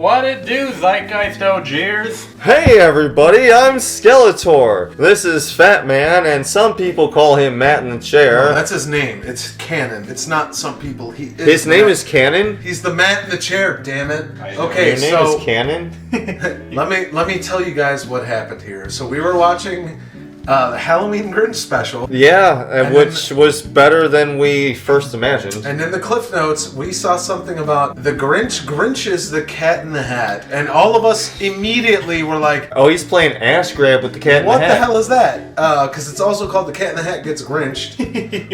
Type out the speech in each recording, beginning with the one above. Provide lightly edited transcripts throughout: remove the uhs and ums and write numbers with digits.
What it do, ZeitgeistOGers? Hey everybody, I'm Skeletor. This is Fat Man, and some people call him Matt in the Chair. No, that's his name. It's Canon. It's not some people. His name is Canon? He's the Matt in the Chair, damn it. Okay, your name is Canon? let me tell you guys what happened here. So we were watching the Halloween Grinch special. Yeah, which was better than we first imagined. And in the Cliff Notes, we saw something about the Grinch Grinches the Cat in the Hat. And all of us immediately were like, oh, he's playing ass grab with the Cat in the Hat. What the hell is that? Because it's also called The Cat in the Hat Gets Grinched.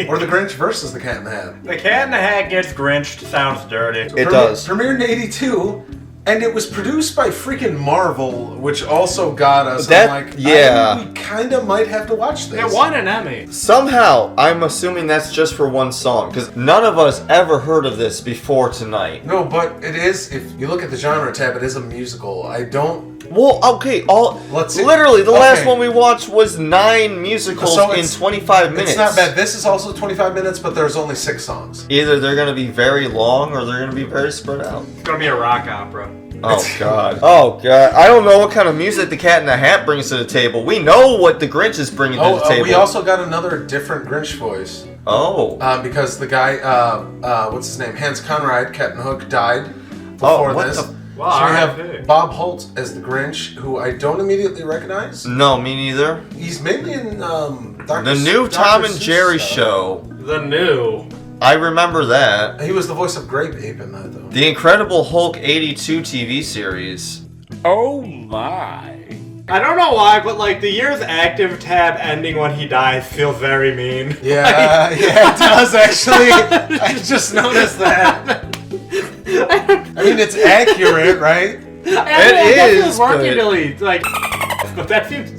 Or The Grinch versus The Cat in the Hat. The Cat in the Hat Gets Grinched sounds dirty. It does. Premiered in 82. And it was produced by freaking Marvel, which also got us. That, I'm like, yeah. we kind of might have to watch this. It won an Emmy. Somehow, I'm assuming that's just for one song, because none of us ever heard of this before tonight. No, but it is, if you look at the genre tab, it is a musical. I don't... Well, okay, Let's see. Literally, the last one we watched was 9 musicals in 25 minutes. It's not bad. This is also 25 minutes, but there's only 6 songs. Either they're going to be very long, or they're going to be very spread out. It's going to be a rock opera. Oh, God. Oh, God. I don't know what kind of music the Cat in the Hat brings to the table. We know what the Grinch is bringing to the table. We also got another different Grinch voice. Oh. Because the guy, what's his name? Hans Conried, Captain Hook, died before this. Wow, so we have Bob Holt as the Grinch, who I don't immediately recognize. No, me neither. He's mainly in the new Tom and Jerry show. The new. I remember that. He was the voice of Grape Ape in that, though. The Incredible Hulk 82 TV series. Oh my. I don't know why, but like the year's active tab ending when he dies feels very mean. Yeah, yeah, it does actually. I just noticed that. I mean, it's accurate, right? It is. Working really like, but that seems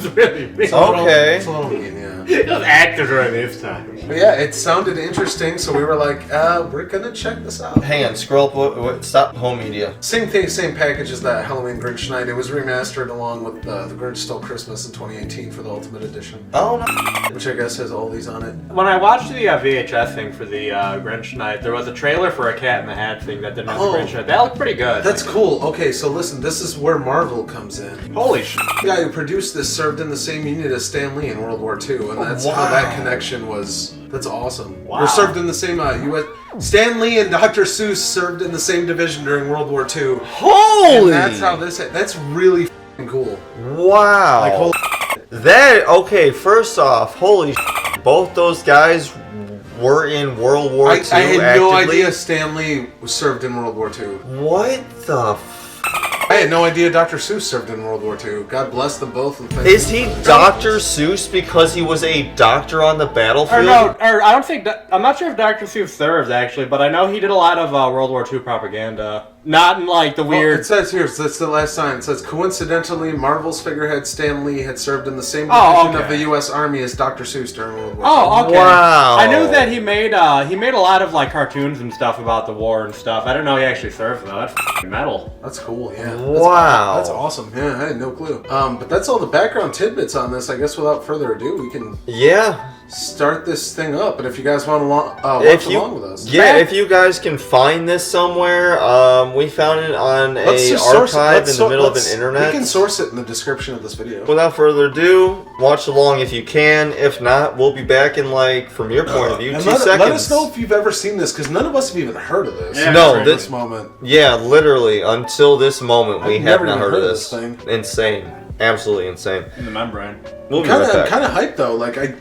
really mean. It's a little mean, yeah. It was acted during this time. But yeah, it sounded interesting, so we were like, we're gonna check this out. Hang on, scroll up, stop home media. Same thing, same package as that Halloween Grinch Night. It was remastered along with the Grinch Stole Christmas in 2018 for the Ultimate Edition. Oh, no. Which I guess has all these on it. When I watched the VHS thing for the Grinch Night, there was a trailer for a Cat in the Hat thing that didn't have the Grinch Night. That looked pretty good. That's cool. Okay, so listen, this is where Marvel comes in. Holy shit. The guy who produced this served in the same unit as Stan Lee in World War II, and that's how that connection was. That's awesome. Wow. We're served in the same U.S. Stan Lee and Dr. Seuss served in the same division during World War II. Holy! And that's how this. That's really f***ing cool. Wow. Like, holy that, okay, first off, holy both those guys were in World War II I had actively. no idea Stan Lee was served in World War II. What the I had no idea Dr. Seuss served in World War II. God bless them both. And Is he Dr. Seuss because he was a doctor on the battlefield? Or no, or I don't think. I'm not sure if Dr. Seuss served actually, but I know he did a lot of World War II propaganda. Not in like the weird. It says here. So that's the last sign. It says coincidentally, Marvel's figurehead Stan Lee had served in the same division of the U.S. Army as Dr. Seuss during World War II. Oh, okay. Wow. I knew that he made a lot of like cartoons and stuff about the war and stuff. I didn't know he actually served though. That's f***ing metal. That's cool. Yeah. Wow. That's awesome. Yeah, I had no clue. But that's all the background tidbits on this. I guess without further ado, we can start this thing up. And if you guys want to watch along with us, if you guys can find this somewhere, we found it on an archive in the middle of an internet. We can source it in the description of this video. Without further ado, watch along if you can. If not, we'll be back in from your point of view, 2 seconds. Let us know if you've ever seen this, because none of us have even heard of this. Yeah, no, this moment. Yeah, literally until this moment, we have not heard of this thing. Insane, absolutely insane. In the membrane. We'll be right back. I'm kind of hyped though. Like I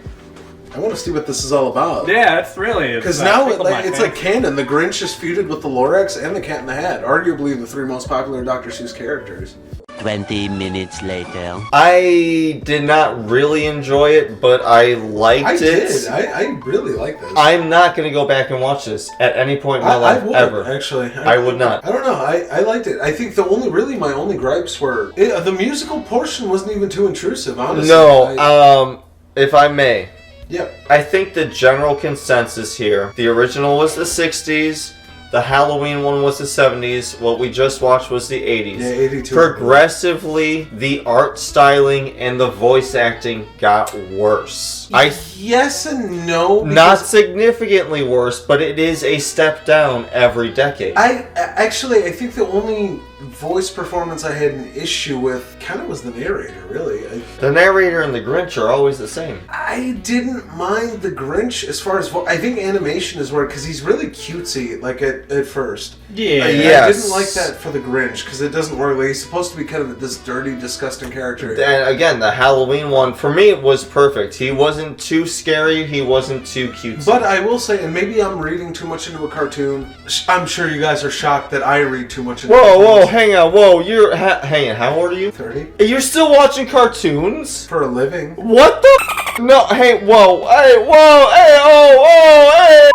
want to see what this is all about. Yeah, it's really because now it's like canon. The Grinch is feuded with the Lorax and the Cat in the Hat, arguably the 3 most popular Dr. Seuss characters. 20 minutes later. I did not really enjoy it, but I liked it. I really like this. I'm not going to go back and watch this at any point in my life, ever. Actually. I would not. I don't know. I liked it. I think my only gripes were... the musical portion wasn't even too intrusive, honestly. No, if I may. Yep. I think the general consensus here, the original was the 60s, The Halloween one was the 70s. What we just watched was the 80s. Yeah, 82. Progressively, the art styling and the voice acting got worse. Yes and no. Not significantly worse, but it is a step down every decade. I think the only voice performance I had an issue with kind of was the narrator, really. The narrator and the Grinch are always the same. I didn't mind the Grinch as far as I think animation is where, because he's really cutesy, like at first. Yeah. I didn't like that for the Grinch because it doesn't work. Like, he's supposed to be kind of this dirty, disgusting character. And again, the Halloween one for me was perfect. He wasn't too scary. He wasn't too cutesy. But I will say, and maybe I'm reading too much into a cartoon. I'm sure you guys are shocked that I read too much into Whoa, hang on. Whoa, you're hang on. How old are you? 30. You're still watching cartoons? For a living. What the? No, hey, whoa, hey, hey.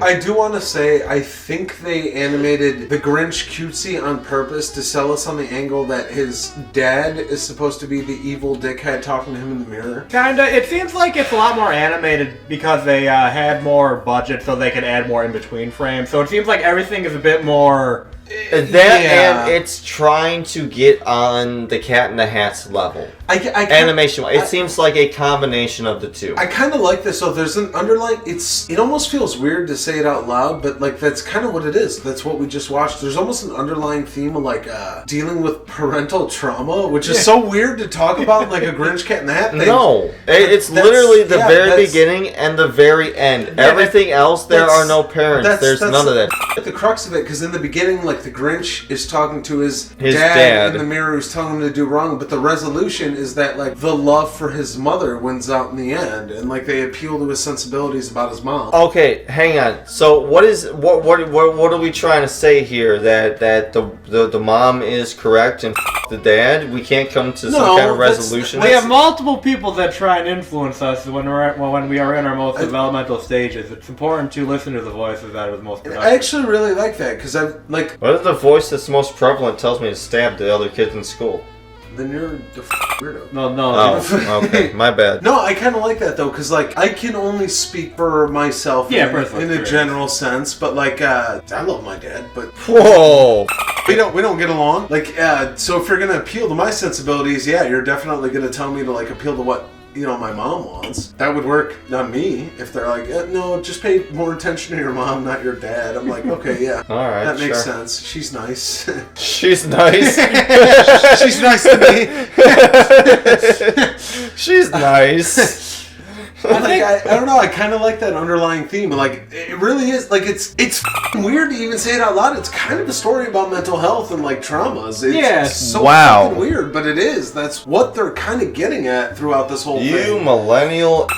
I do want to say, I think they animated the Grinch cutesy on purpose to sell us on the angle that his dad is supposed to be the evil dickhead talking to him in the mirror. Kinda. It seems like it's a lot more animated because they had more budget so they could add more in-between frames. So it seems like everything is a bit more... And it's trying to get on the Cat in the Hat's level. Animation. It seems like a combination of the two. I kind of like this. So there's an underlying. It almost feels weird to say it out loud, but like that's kind of what it is. That's what we just watched. There's almost an underlying theme of like dealing with parental trauma, which is so weird to talk about, like a Grinch Cat in the Hat thing. No, it's literally the very beginning and the very end. Everything else, there are no parents. There's none of that. The crux of it, because in the beginning, like the Grinch is talking to his dad in the mirror, who's telling him to do wrong, but the resolution is that like the love for his mother wins out in the end, and like they appeal to his sensibilities about his mom. Okay, hang on. So what are we trying to say here? That the mom is correct and the dad? We can't come to some kind of resolution. We have multiple people that try and influence us when we are in our most developmental stages. It's important to listen to the voices that are the most productive. I actually really like that because I like. What if the voice that's most prevalent tells me to stab the other kids in school? Then you're the weirdo. No. Oh, okay. My bad. No, I kind of like that though, because like I can only speak for myself in a general sense, but like I love my dad, but whoa, we don't get along. Like so if you're gonna appeal to my sensibilities, yeah, you're definitely gonna tell me to like appeal to what my mom wants. That would work on me if they're like, no, just pay more attention to your mom, not your dad. I'm like, okay, yeah. All right, that makes sense. She's nice. She's nice. She's nice to me. She's nice. I don't know. I kind of like that underlying theme. Like, it really is. Like, it's weird to even say it out loud. It's kind of a story about mental health and like traumas. It's so fucking weird, but it is. That's what they're kind of getting at throughout this whole thing. You millennial.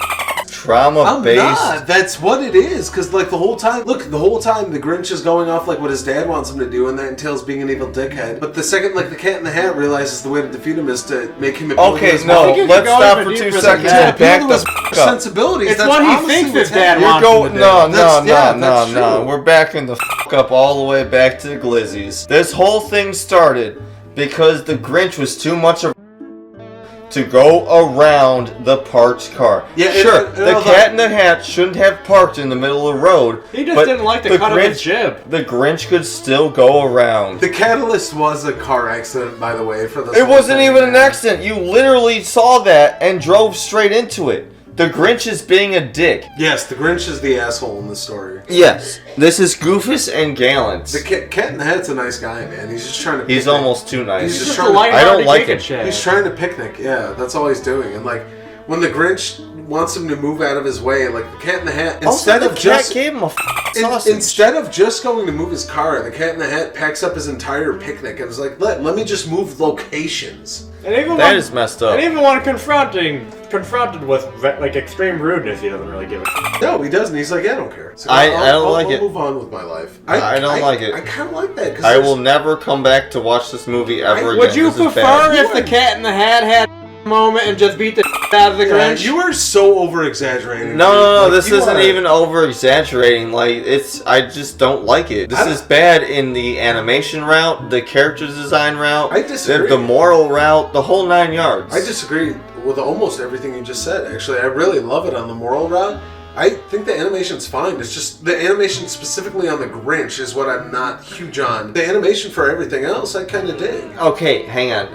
Trauma-based. I'm not. That's what it is. Because like the whole time the Grinch is going off like what his dad wants him to do, and that entails being an evil dickhead. But the second like the Cat in the Hat realizes the way to defeat him is to make him appeal to his let's stop for 2 seconds and back the f*** up. Sensibilities. It's what he thinks his dad wants him to do. No. We're backing the f*** up all the way back to the glizzies. This whole thing started because the Grinch was too much of to go around the parked car. Yeah, sure, the Cat in the Hat shouldn't have parked in the middle of the road. He just didn't like the cut of his jib. The Grinch could still go around. The catalyst was a car accident, by the way. For this it wasn't even an accident. You literally saw that and drove straight into it. The Grinch is being a dick. Yes, the Grinch is the asshole in the story. Yes, this is Goofus and Gallant. The Cat in the Hat's a nice guy, man. He's just trying to. He's almost too nice. He's just trying to. I don't like it. He's trying to picnic. Yeah, that's all he's doing. And like, when the Grinch wants him to move out of his way, like the Cat in the Hat, instead of just gave him a sausage. Instead of just going to move his car, the Cat in the Hat packs up his entire picnic and is like, let me just move locations. That is messed up. And even when confronted with like extreme rudeness, he doesn't really give a No, he doesn't. He's like, I don't care. So I don't like it. I'll move on with my life. I don't like it. I kind of like that. I will never come back to watch this movie ever again. Would you prefer if the Cat in the Hat had a moment and just beat the out of the Grinch? You are so over-exaggerating. No, this isn't even over-exaggerating. Like, I just don't like it. This is bad in the animation route, the character design route, I disagree. The moral route, the whole 9 yards. I disagree with almost everything you just said, actually. I really love it on the moral route. I think the animation's fine. It's just the animation specifically on the Grinch is what I'm not huge on. The animation for everything else, I kind of dig. Okay, hang on.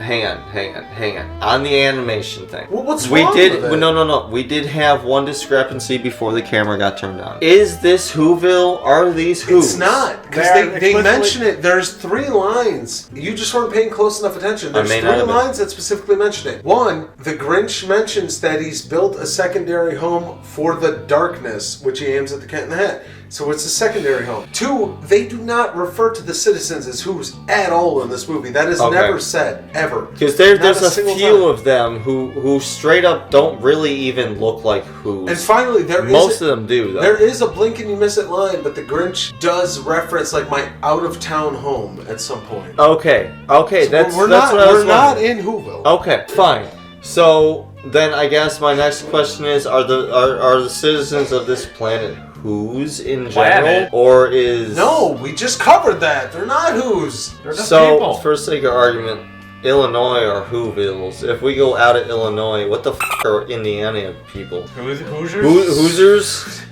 On the animation thing. Well, what's wrong with it? No. We did have one discrepancy before the camera got turned on. Is this Whoville? Are these Who's? It's not, because they mention it. There's 3 lines. You just weren't paying close enough attention. There's 3 lines that specifically mention it. 1, the Grinch mentions that he's built a secondary home for the darkness, which he aims at the Cat in the Hat. So it's a secondary home. 2, they do not refer to the citizens as Who's at all in this movie. That is never said, ever. Because there's a few of them who straight up don't really even look like Who's. And finally, most of them do, though. There is a blink and you miss it line, but the Grinch does reference like my out-of-town home at some point. Okay, so that's we're what I was not in Whoville. Okay, fine. So then I guess my next question is: Are the citizens of this planet Who's in general, or is... No, we just covered that. They're not Who's. They're just So, people. for sake of argument, Illinois are Whovilles. If we go out of Illinois, what the f*** are Indiana people? Hoosiers?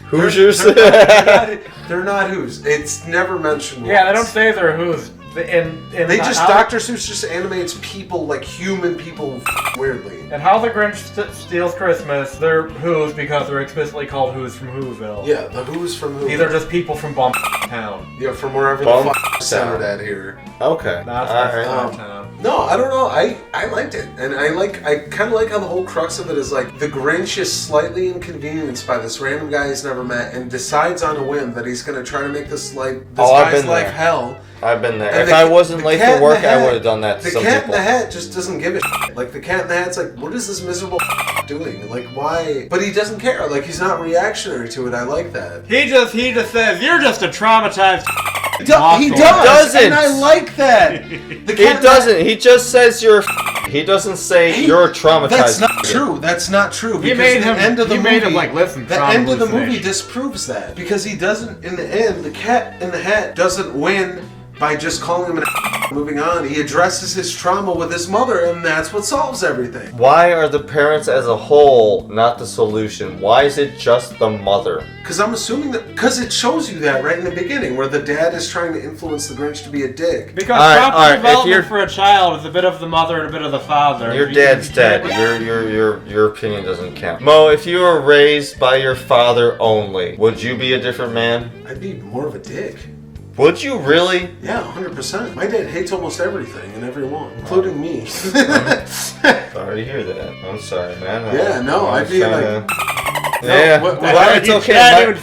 Hoosiers? They're not Who's. It's never mentioned Yeah, once. they don't say they're Who's. They just Dr. Seuss just animates people like human people weirdly. And how the Grinch steals Christmas, they're Who's because they're explicitly called Who's from Whoville. Yeah, the Who's from Whoville. These are just people from Bum Town. Yeah, from wherever the f*** centered at here. Okay. Not Town. No, I don't know. I liked it, and I kind of like how the whole crux of it is like the Grinch is slightly inconvenienced by this random guy he's never met, and decides on a whim that he's going to try to make this guy's life hell. I've been there. If I wasn't late for work, I would have done that to some people. The Cat in the Hat just doesn't give a shit. Like, the Cat in the Hat's like, what is this miserable doing? Like, why? But he doesn't care. Like, he's not reactionary to it. I like that. He just says, you're just a traumatized He doesn't. And I like that. He doesn't. He just says you're He doesn't say you're traumatized. That's not true. That's not true. He made him like, listen, the end of the movie disproves that. Because he doesn't, in the end, the Cat in the Hat doesn't win by just calling him an moving on. He addresses his trauma with his mother, and that's what solves everything. Why are the parents as a whole not the solution? Why is it just the mother? Because I'm assuming that, because it shows you that right in the beginning, where the dad is trying to influence the Grinch to be a dick. Because proper development for a child is a bit of the mother and a bit of the father. Your dad's dead. Your opinion doesn't count. Mo, if you were raised by your father only, would you be a different man? I'd be more of a dick. Would you really? Yeah, 100%. My dad hates almost everything and everyone, including me. Sorry to hear that. I'm sorry, man. I'd be like... it's okay.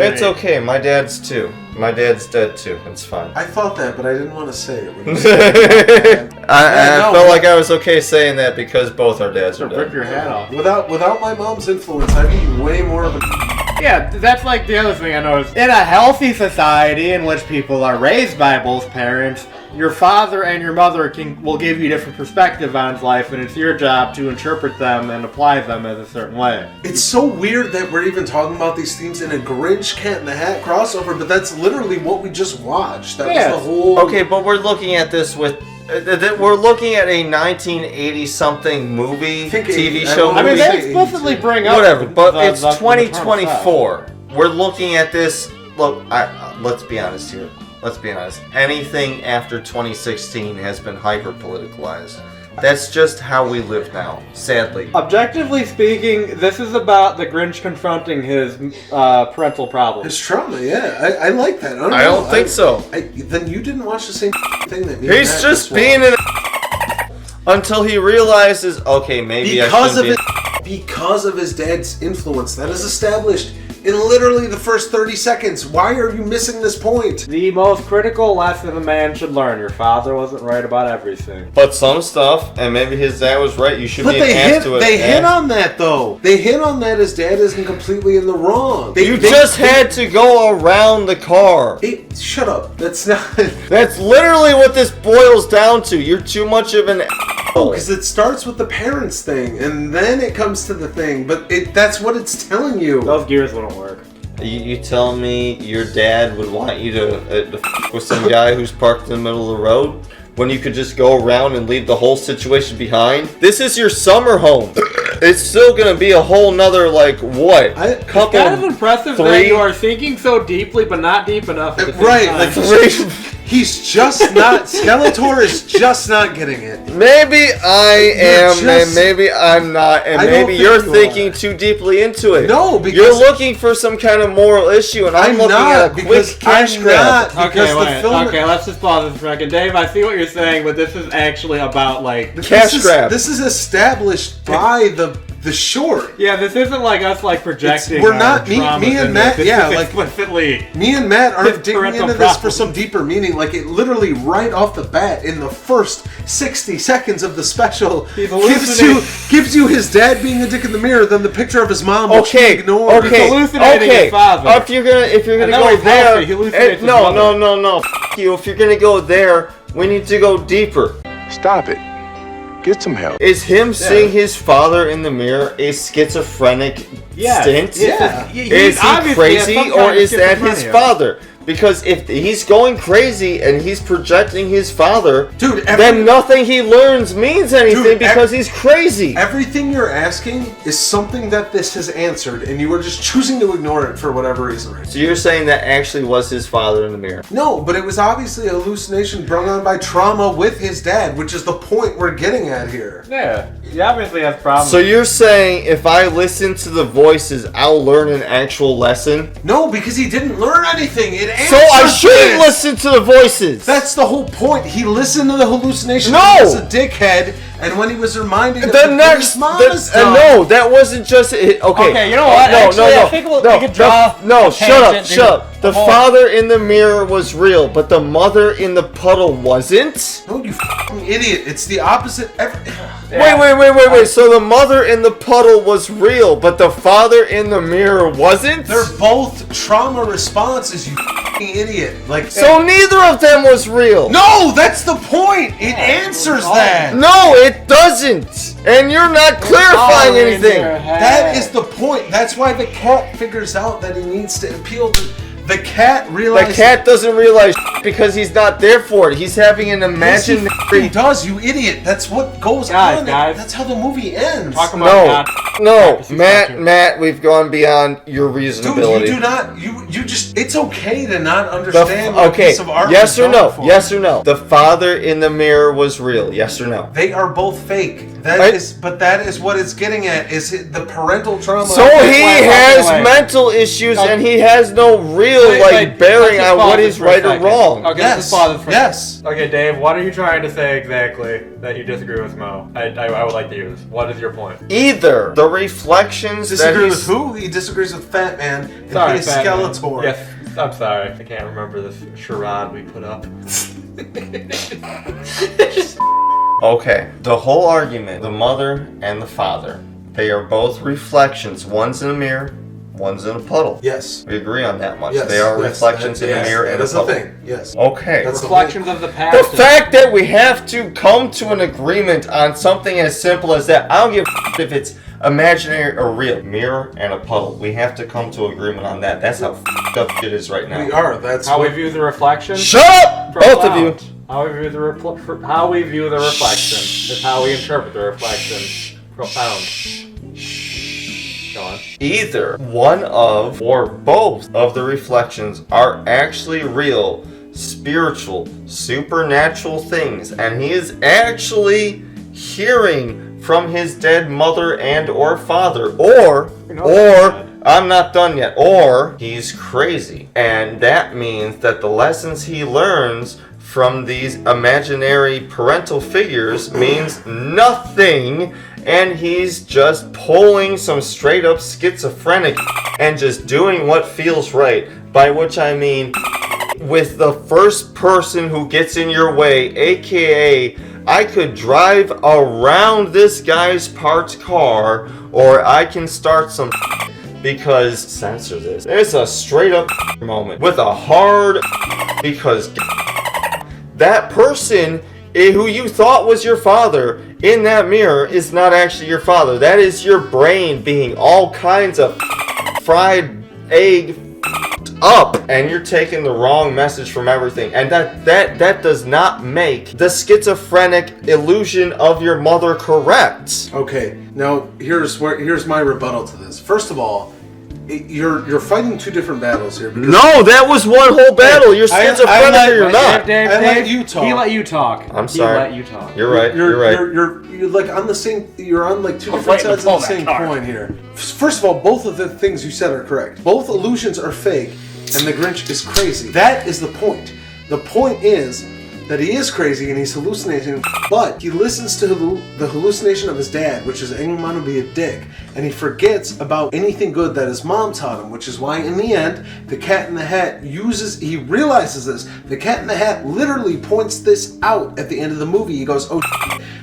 It's okay. My dad's too. My dad's dead too. It's fine. I thought that, but I didn't want to say it. When you said it. I felt like I was okay saying that because both our dads are dead. Rip your hat off. Without my mom's influence, I'd be way more of a... Yeah, that's like the other thing I noticed. In a healthy society in which people are raised by both parents, your father and your mother will give you different perspective on life, and it's your job to interpret them and apply them in a certain way. It's so weird that we're even talking about these themes in a Grinch Cat in the Hat crossover, but that's literally what we just watched. That was the whole... Okay, but we're looking at this with... We're looking at a 1980-something movie, TV show. I mean, they explicitly bring up... Whatever, but it's 2024. We're looking at this... Look, let's be honest here. Let's be honest. Anything after 2016 has been hyper-politicalized. That's just how we live now, sadly. Objectively speaking, this is about the Grinch confronting his parental problems. His trauma, yeah. I like that. I don't think so. Then you didn't watch the same thing that me He's and just being an until he realizes, okay, maybe I shouldn't be... Because of his dad's influence. That is established in literally the first 30 seconds. Why are you missing this point? The most critical lesson a man should learn. Your father wasn't right about everything. But some stuff, and maybe his dad was right, you should be asked to it. They hit on that, though. They hit on that his dad isn't completely in the wrong. You just had to go around the car. Shut up. That's not... That's literally what this boils down to. You're too much of an because it starts with the parents thing, and then it comes to the thing, but that's what it's telling you. Those gears wouldn't work. You tell me your dad would want you to f with some guy who's parked in the middle of the road when you could just go around and leave the whole situation behind? This is your summer home. it's still gonna be a whole nother, like, what? It's kind of impressive that you are thinking so deeply, but not deep enough. At the same time. Like he's just not. Skeletor is just not getting it. Maybe I am, and maybe I'm not, and maybe you're thinking too deeply into it. No, because you're looking for some kind of moral issue, and I'm looking at a quick cash grab. Okay, wait. Okay, let's just pause this for a second. Dave, I see what you're saying, but this is actually about, like, cash grab. This is established by the short. Yeah, this isn't like us, like, projecting. We're not me and Matt. Yeah, like explicitly. Me and Matt aren't digging into this for some deeper meaning. Like, it literally right off the bat in the first 60 seconds of the special gives you his dad being a dick in the mirror, then the picture of his mom. Which he ignored. He's hallucinating his father. If you're gonna go there, no. F you. If you're gonna go there, we need to go deeper. Stop it. Get some help. Is him seeing his father in the mirror a schizophrenic stint? Yeah. Is he crazy, or is that his father? Because if he's going crazy and he's projecting his father, then nothing he learns means anything because he's crazy. Everything you're asking is something that this has answered, and you were just choosing to ignore it for whatever reason. Right? So you're saying that actually was his father in the mirror? No, but it was obviously a hallucination brought on by trauma with his dad, which is the point we're getting at here. Yeah, he obviously has problems. So you're saying if I listen to the voices, I'll learn an actual lesson? No, because he didn't learn anything. So I shouldn't listen to the voices. That's the whole point. He listened to the hallucination. No, he was a dickhead, and when he was reminded of his mama's no, that wasn't just it. Okay, you know what? No, I think we could draw. Shut up. The father in the mirror was real, but the mother in the puddle wasn't. No, you fucking idiot! It's the opposite. Wait. So the mother in the puddle was real, but the father in the mirror wasn't? They're both trauma responses, you fucking idiot. So neither of them was real. No, that's the point. It answers that. No, it doesn't. And you're not clarifying anything. That is the point. That's why the cat figures out that he needs to appeal to... The cat realizes... The cat doesn't realize because he's not there for it. He's having an imaginary... He does, you idiot. That's what goes on. That's how the movie ends. Matt, we've gone beyond your reasonability. Dude, you do not... You just... It's okay to not understand what piece of art yes or no? Yes or no? The father in the mirror was real. Yes or no? They are both fake. But that is what it's getting at, is the parental trauma. So he has mental issues and he has no real bearing on what is right or wrong. Okay, yes. Okay, Dave, what are you trying to say exactly that you disagree with Mo? I would like to hear this. What is your point? Either the reflections disagree with who? He disagrees with Fat Man and Skeletor. Yes, I'm sorry. I can't remember this charade we put up. Okay, the whole argument, the mother and the father, they are both reflections. One's in a mirror, one's in a puddle. Yes. We agree on that much. They are reflections in a mirror and a puddle. That's the thing, yes. Okay. That's reflections of the past. The fact that we have to come to an agreement on something as simple as that, I don't give a if it's imaginary or real. Mirror and a puddle. We have to come to agreement on that. That's how f***ed up it is right now. We are. That's how we view the reflection. Shut up! Both of you. How we view the reflection is how we interpret the reflection. Profound. Go on. Either one of or both of the reflections are actually real, spiritual, supernatural things, and he is actually hearing from his dead mother and or father, or I'm not done yet, or he's crazy. And that means that the lessons he learns from these imaginary parental figures means nothing, and he's just pulling some straight up schizophrenic and just doing what feels right, by which I mean with the first person who gets in your way, aka I could drive around this guy's parked car, or I can start some because censor this. There's a straight up moment with a hard because that person who you thought was your father in that mirror is not actually your father. That is your brain being all kinds of fried egg up, and you're taking the wrong message from everything. And that does not make the schizophrenic illusion of your mother correct. Okay, now here's my rebuttal to this. First of all, you're fighting two different battles here. No, that was one whole battle. You're schizophrenic or you're not. Dave, I let you talk. He let you talk. I'm sorry. He let you talk. You're right. You're right. You're like on the same. You're on like two different sides of the same coin here. First of all, both of the things you said are correct. Both illusions are fake, and the Grinch is crazy. That is the point. The point is that he is crazy and he's hallucinating, but he listens to the hallucination of his dad, which is egging him on to be a dick, and he forgets about anything good that his mom taught him, which is why in the end, the Cat in the Hat he realizes this. The Cat in the Hat literally points this out at the end of the movie. He goes, oh,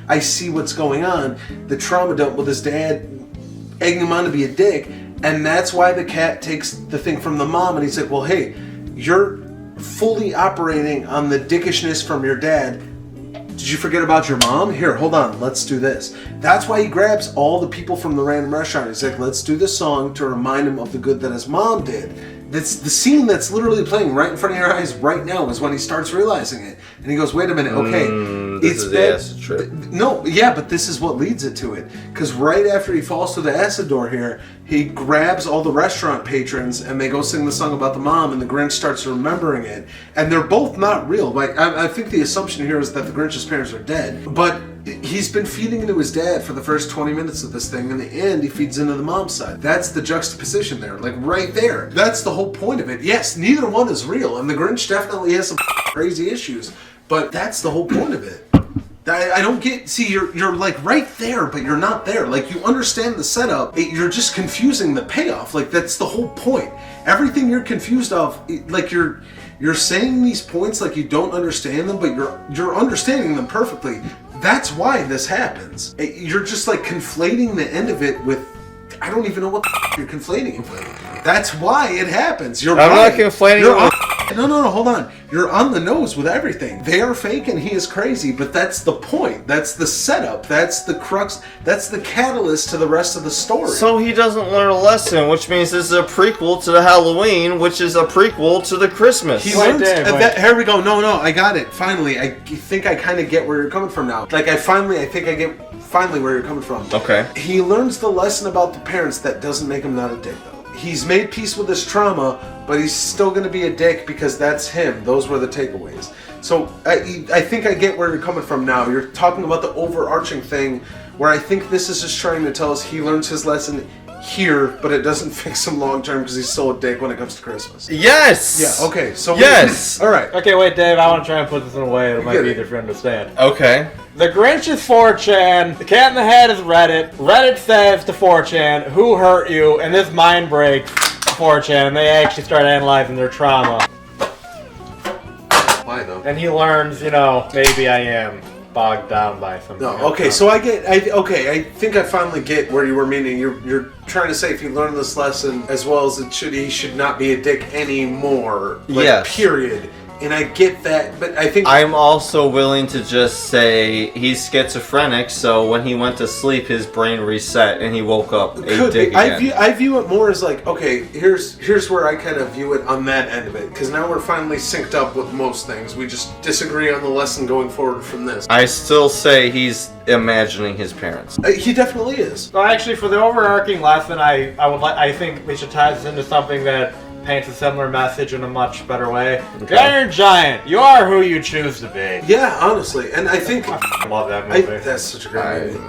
I see what's going on. The trauma dump with his dad egging him on to be a dick, and that's why the cat takes the thing from the mom, and he's like, well, hey, you're fully operating on the dickishness from your dad. Did you forget about your mom? Here, hold on, let's do this. That's why he grabs all the people from the random restaurant. He's like, let's do this song to remind him of the good that his mom did. That's the scene that's literally playing right in front of your eyes right now is when he starts realizing it. And he goes, wait a minute, okay. This is the acid trip. No, yeah, but this is what leads it to it. Because right after he falls through the acid door here, he grabs all the restaurant patrons and they go sing the song about the mom, and the Grinch starts remembering it. And they're both not real. Like I think the assumption here is that the Grinch's parents are dead. But he's been feeding into his dad for the first 20 minutes of this thing. In the end, he feeds into the mom's side. That's the juxtaposition there. Like right there. That's the whole point of it. Yes, neither one is real. And the Grinch definitely has some crazy issues. But that's the whole point of it. I don't get. See, you're like right there, but you're not there. Like you understand the setup, you're just confusing the payoff. Like that's the whole point. Everything you're confused of, like you're saying these points like you don't understand them, but you're understanding them perfectly. That's why this happens. You're just like conflating the end of it with. I don't even know what you're conflating it with. That's why it happens. I'm not conflating it with. No, hold on. You're on the nose with everything. They are fake and he is crazy, but that's the point. That's the setup. That's the crux. That's the catalyst to the rest of the story. So he doesn't learn a lesson, which means this is a prequel to the Halloween, which is a prequel to the Christmas. He learns. Here we go. No, I got it. Finally, I think I kind of get where you're coming from now. Like I think I get where you're coming from. Okay. He learns the lesson about the parents. That doesn't make him not a dick, though. He's made peace with his trauma, but he's still going to be a dick because that's him. Those were the takeaways. So I think I get where you're coming from now. You're talking about the overarching thing where I think this is just trying to tell us he learns his lesson here, but it doesn't fix him long term because he's still a dick when it comes to Christmas. Yes! Yeah, okay. So yes! Alright. Okay, wait, Dave, I want to try and put this in a way that might be easier for you to understand. Okay. The Grinch is 4chan, the Cat in the Hat is Reddit. Reddit says to 4chan, who hurt you? And this mind breaks 4chan, and they actually start analyzing their trauma. Why though? And he learns, maybe I am bogged down by something. No, okay, so I think I finally get where you were meaning. You're trying to say if you learn this lesson as well as he should not be a dick anymore. Like, yes. Period. And I get that, but I think I'm also willing to just say he's schizophrenic, so when he went to sleep, his brain reset and he woke up a dick again. I view it more as like, okay, here's where I kind of view it on that end of it, because now we're finally synced up with most things. We just disagree on the lesson going forward from this. I still say he's imagining his parents. He definitely is. Well, actually, for the overarching lesson, I think we should tie this into something that paints a similar message in a much better way. Okay. Iron Giant, you are who you choose to be. Yeah, honestly, and I think I love that movie. That's such a great movie.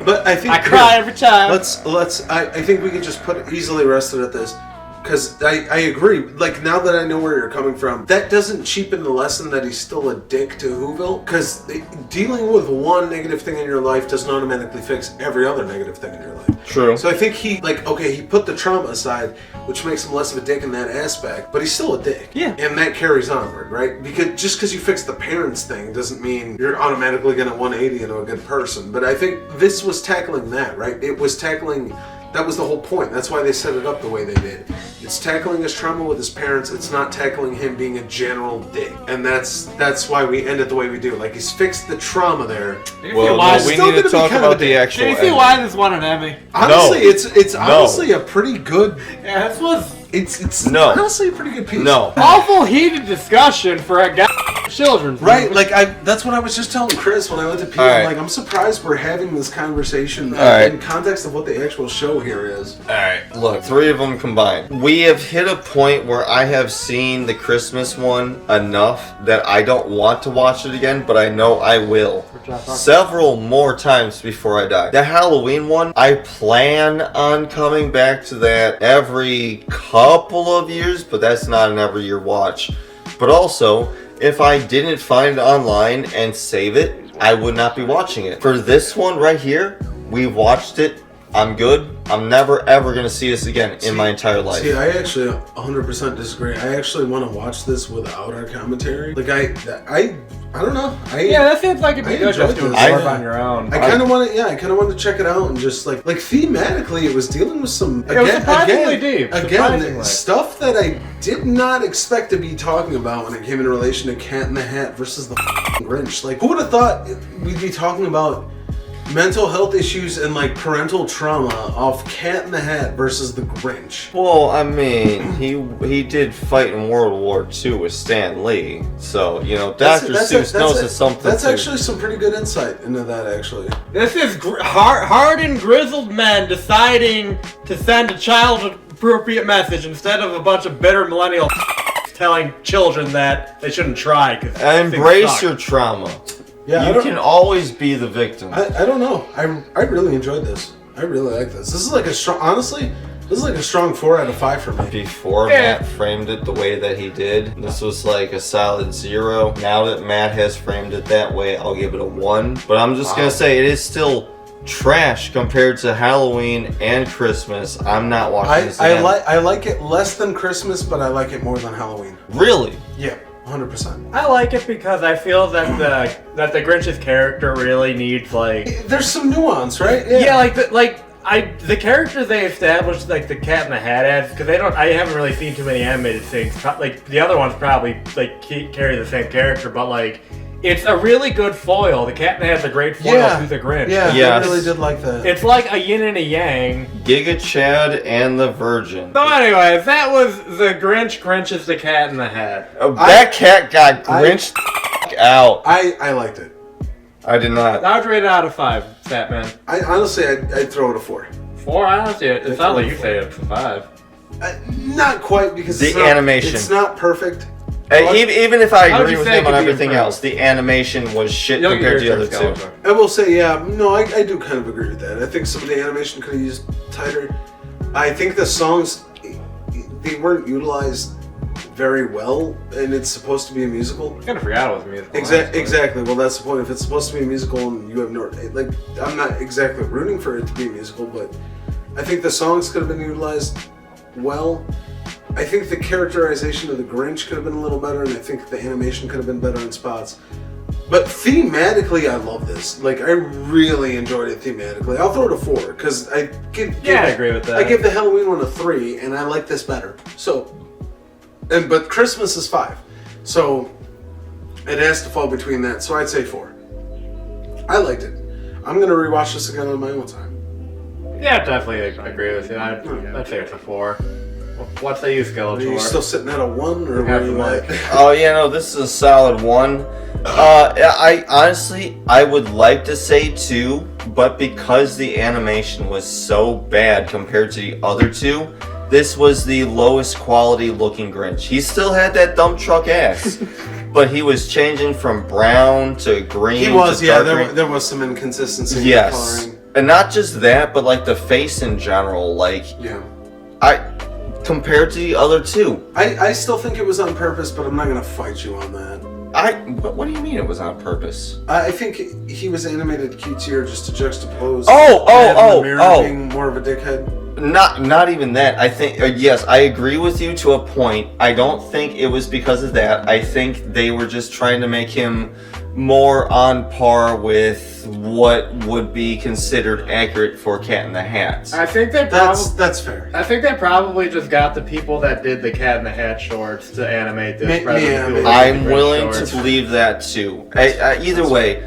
But I think I cry every time. I think we can just put it easily rested at this. Because I agree, like now that I know where you're coming from, that doesn't cheapen the lesson that he's still a dick to Whoville. Because dealing with one negative thing in your life doesn't automatically fix every other negative thing in your life. True. So I think he put the trauma aside, which makes him less of a dick in that aspect, but he's still a dick. Yeah. And that carries onward, right? Because just because you fix the parents thing doesn't mean you're automatically going to 180 into a good person. But I think this was tackling that, right? It was tackling... That was the whole point. That's why they set it up the way they did. It's tackling his trauma with his parents. It's not tackling him being a general dick. And that's why we end it the way we do. Like, he's fixed the trauma there. Well, no, we need to talk about the actual Did you see why this won an Emmy? Honestly, it's honestly a pretty good... Yeah, this was It's No. honestly a pretty good piece. No. Awful heated discussion for a guy children's Right, movie. like that's what I was just telling Chris when I went to pee. Alright. Like, I'm surprised we're having this conversation Alright. in context of what the actual show here is. Alright, look, 3 of them combined. We have hit a point where I have seen the Christmas one enough that I don't want to watch it again, but I know I will. Several more times before I die. The Halloween one, I plan on coming back to that every couple of years, but that's not an every year watch. But also, if I didn't find it online and save it, I would not be watching it. For this one right here, we watched it. I'm good. I'm never ever gonna see this again in my entire life. See, I actually 100% disagree. I actually want to watch this without our commentary. Like, I don't know. Yeah, that seems like it'd be I good just to enjoyed absorb this. on your own. I kind of want to, I kind of wanted to check it out and just like thematically, it was dealing with some It was surprisingly deep. Surprisingly. Stuff that I did not expect to be talking about when it came in relation to Cat in the Hat versus the Grinch. Like, who would have thought we'd be talking about mental health issues and like parental trauma off Cat in the Hat versus the Grinch? Well, I mean, he did fight in World War II with Stan Lee, so you know, Dr. Seuss knows it's something. That's too. actually some pretty good insight into that. Actually, This is hardened, grizzled men deciding to send a child-appropriate message instead of a bunch of bitter millennial telling children that they shouldn't try. Embrace your trauma. yeah, You can always be the victim. I don't know. I really enjoyed this. I really like this. This is like a strong. Honestly, this is like a strong 4 out of 5 for me. Before Matt framed it the way that he did, this was like a solid 0. Now that Matt has framed it that way, I'll give it a 1. But I'm just gonna say it is still trash compared to Halloween and Christmas. I'm not watching this again. I like it less than Christmas, but I like it more than Halloween. Really? Yeah, 100%. I like it because I feel that the Grinch's character really needs like There's some nuance, right? the character they established like the Cat in the Hat as, because I haven't really seen too many animated things. Like the other ones probably like carry the same character, but like it's a really good foil. The Cat in the Hat's a great foil to the Grinch. Yeah, Yes. I really did like that. It's like a yin and a yang. Giga Chad and the Virgin. So anyways, that was the Grinch Grinches the Cat in the Hat. That cat got Grinch out. I liked it. I did not. I would rate it out of 5, Fat Man. I honestly, I'd throw it a 4. 4, honestly, it sounds like you say it's a 5. Not quite, because The it's not, animation. It's not perfect. Even if I How would agree you with say it him on could be everything improved? else, the animation was shit You'll compared to get the your other two. skeleton. I will say, I do kind of agree with that. I think some of the animation could have used tighter. I think the songs, they weren't utilized very well, and it's supposed to be a musical. I kind of forgot it was a musical. Exactly. Well, that's the point. If it's supposed to be a musical and you have no, like, I'm not exactly rooting for it to be a musical, but I think the songs could have been utilized well. I think the characterization of the Grinch could have been a little better, and I think the animation could have been better in spots. But thematically, I love this. Like, I really enjoyed it thematically. I'll throw it a 4, because I agree with that. I give the Halloween one a 3, and I like this better. So, but Christmas is 5. So, it has to fall between that. So I'd say 4. I liked it. I'm going to rewatch this again on my own time. Yeah, definitely agree with you. I'd say it's a 4. What say you, Skeletor? Are you still sitting at a 1, or Half were you the like... Oh yeah, no, this is a solid 1. I honestly, I would like to say 2, but because the animation was so bad compared to the other 2, this was the lowest quality looking Grinch. He still had that dump truck ass, but he was changing from brown to green. He was, to yeah, dark green. there was some inconsistency in the Yes, coloring. and not just that, but like the face in general. Like, Yeah. compared to the other 2. I still think it was on purpose, but I'm not going to fight you on that. What do you mean it was on purpose? I think he was animated cutesier just to juxtapose. Oh, the mirror oh. being more of a dickhead. Not even that. I think yes, I agree with you to a point. I don't think it was because of that. I think they were just trying to make him more on par with what would be considered accurate for Cat in the Hat. I think they That's fair. I think they probably just got the people that did the Cat in the Hat shorts to animate this. Yeah, rather than maybe. doing I'm the willing shorts. to believe that too. Either way,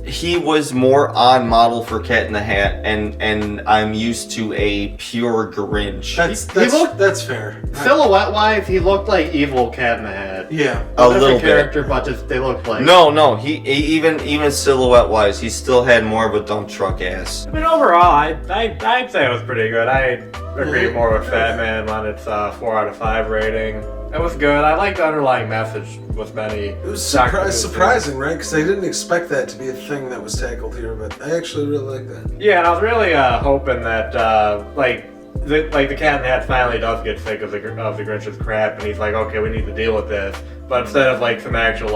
he was more on model for Cat in the Hat, and I'm used to a pure Grinch. That's fair. Silhouette-wise, he looked like evil Cat in the Hat. Yeah, a little character, bit. but just they looked like. No, he even silhouette-wise, he still had more of a dump truck ass. I mean, overall, I'd say it was pretty good. I agree more with Fat Man on its 4 out of 5 rating. It was good. I like the underlying message with many. It was surprising, right? Because I didn't expect that to be a thing that was tackled here, but I actually really like that. Yeah, and I was really hoping that the Cat in the Hat finally does get sick of the Grinch's crap, and he's like, okay, we need to deal with this. But instead of like some actual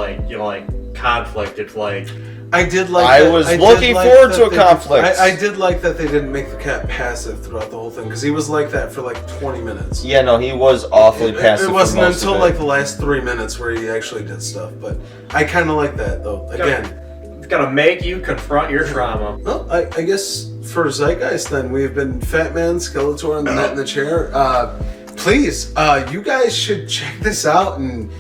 conflict, it's like. I did like. I was looking forward to a conflict. I did like that they didn't make the cat passive throughout the whole thing because he was like that for like 20 minutes. Yeah, no, he was awfully passive. It wasn't for most until of it. like the last 3 minutes where he actually did stuff. But I kind of like that though. Again, it's gonna make you confront your trauma. Well, I guess for Zeitgeist then we've been Fat Man, Skeletor, and the Net in the Chair. Please, you guys should check this out and.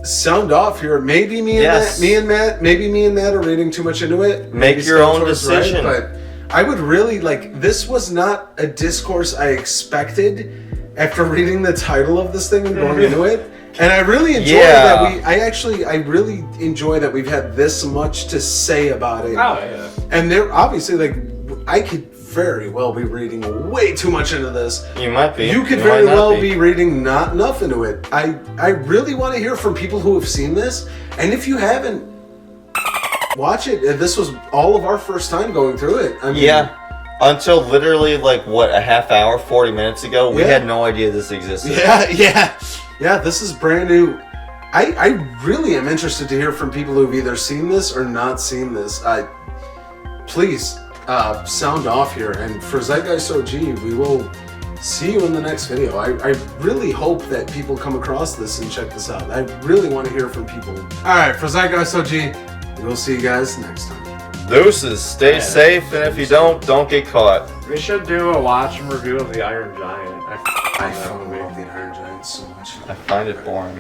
Sound off here. Maybe me and Matt are reading too much into it. Make your own decision. Right, but I would really like. This was not a discourse I expected after reading the title of this thing and going into it. And I really enjoy that I really enjoy that we've had this much to say about it. Oh yeah. And they're obviously like, I could very well be reading way too much into this. You might be. You could very well be reading not enough into it. I really want to hear from people who have seen this, and if you haven't, watch it. This was all of our first time going through it. I mean, until literally like a half hour, 40 minutes ago, we had no idea this existed. Yeah. This is brand new. I really am interested to hear from people who've either seen this or not seen this. Please. Sound off here, and for ZeitgeistOG, we will see you in the next video. I really hope that people come across this and check this out. I really want to hear from people. Alright, for ZeitgeistOG, we'll see you guys next time. Deuces, stay safe, and if you don't get caught. We should do a watch and review of The Iron Giant. I love The Iron Giant so much. I find it boring.